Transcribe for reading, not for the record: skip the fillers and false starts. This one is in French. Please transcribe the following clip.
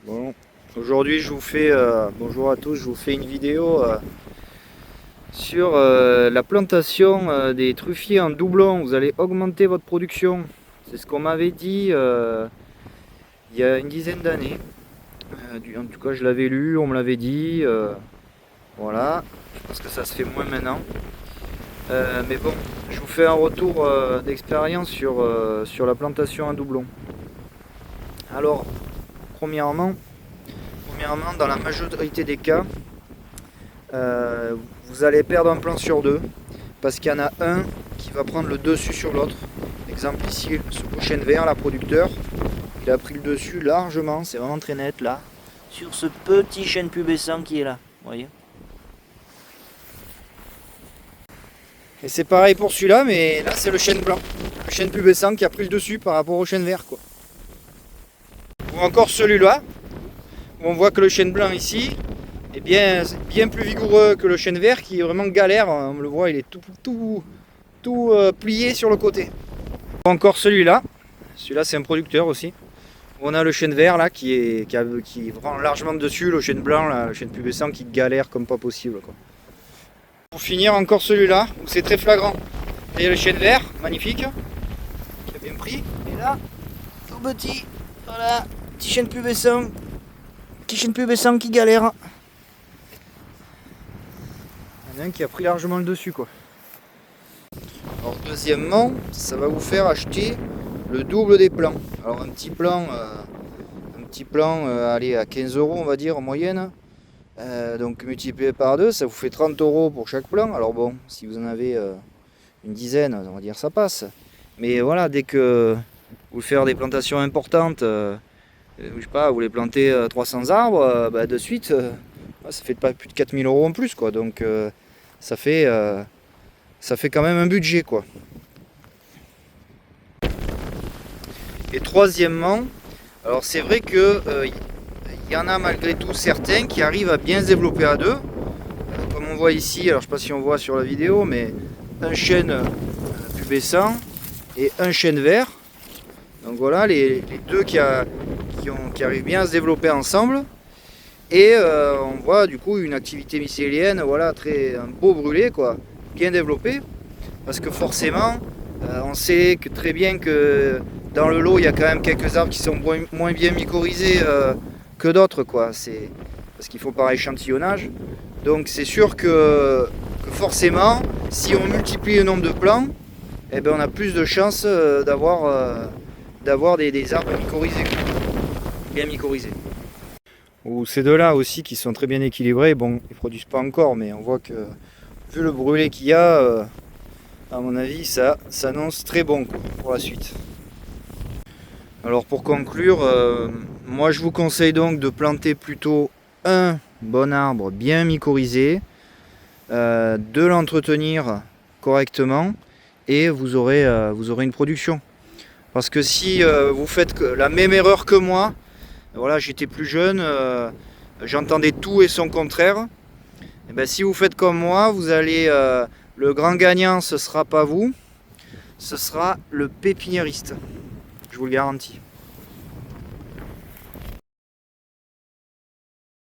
Bon, aujourd'hui je vous fais bonjour à tous, je vous fais une vidéo sur la plantation des truffiers en doublon. Vous allez augmenter votre production. C'est ce qu'on m'avait dit il y a une dizaine d'années. En tout cas, je l'avais lu, on me l'avait dit. Voilà, je pense que ça se fait moins maintenant. Mais bon, je vous fais un retour d'expérience sur la plantation en doublon. Alors, premièrement, dans la majorité des cas, vous allez perdre un plant sur deux parce qu'il y en a un qui va prendre le dessus sur l'autre. Exemple ici, ce beau chêne vert, la producteur, il a pris le dessus largement, c'est vraiment très net là, sur ce petit chêne pubescent qui est là, vous voyez. Et c'est pareil pour celui-là, mais là c'est le chêne blanc, le chêne pubescent qui a pris le dessus par rapport au chêne vert, quoi. Ou encore celui-là, où on voit que le chêne blanc ici est bien plus vigoureux que le chêne vert qui est vraiment galère. On le voit, il est tout plié sur le côté. Encore celui-là c'est un producteur aussi. On a le chêne vert là qui prend largement dessus, le chêne blanc, là, le chêne pubescent qui galère comme pas possible, quoi. Pour finir, encore celui-là où c'est très flagrant. Et le chêne vert, magnifique, qui a bien pris. Et là, tout petit, voilà, petit chêne pubescent qui galère. Il y en a un qui a pris largement le dessus, quoi. Alors deuxièmement, ça va vous faire acheter le double des plants. Alors un petit plan allez, à 15 € on va dire en moyenne. Donc multiplié par 2, ça vous fait 30 € pour chaque plan. Alors bon, si vous en avez une dizaine, on va dire ça passe. Mais voilà, dès que vous faire des plantations importantes, je sais pas, vous voulez planter 300 arbres, de suite, ça fait pas plus de 4000 € en plus, quoi. Donc ça fait quand même un budget, quoi. Et troisièmement, alors c'est vrai que y en a malgré tout certains qui arrivent à bien se développer à deux. Comme on voit ici, alors je sais pas si on voit sur la vidéo, mais un chêne pubescent et un chêne vert. Donc voilà, les deux qui arrivent bien à se développer ensemble. Et on voit du coup une activité mycélienne, voilà, un beau brûlé, quoi, bien développé. Parce que forcément, on sait très bien que dans le lot, il y a quand même quelques arbres qui sont moins bien mycorhizés que d'autres, quoi. C'est parce qu'il faut par échantillonnage. Donc c'est sûr que forcément, si on multiplie le nombre de plants, eh ben, on a plus de chances d'avoir des arbres mycorhizés, bien mycorhizés. Ou ces deux-là aussi qui sont très bien équilibrés. Bon, ils produisent pas encore, mais on voit que vu le brûlé qu'il y a, à mon avis, ça s'annonce très bon, quoi, pour la suite. Alors pour conclure, moi je vous conseille donc de planter plutôt un bon arbre bien mycorhizé, de l'entretenir correctement et vous aurez une production. Parce que si vous faites la même erreur que moi, voilà, j'étais plus jeune, j'entendais tout et son contraire. Et ben, si vous faites comme moi, vous allez le grand gagnant, ce sera pas vous, ce sera le pépiniériste. Je vous le garantis.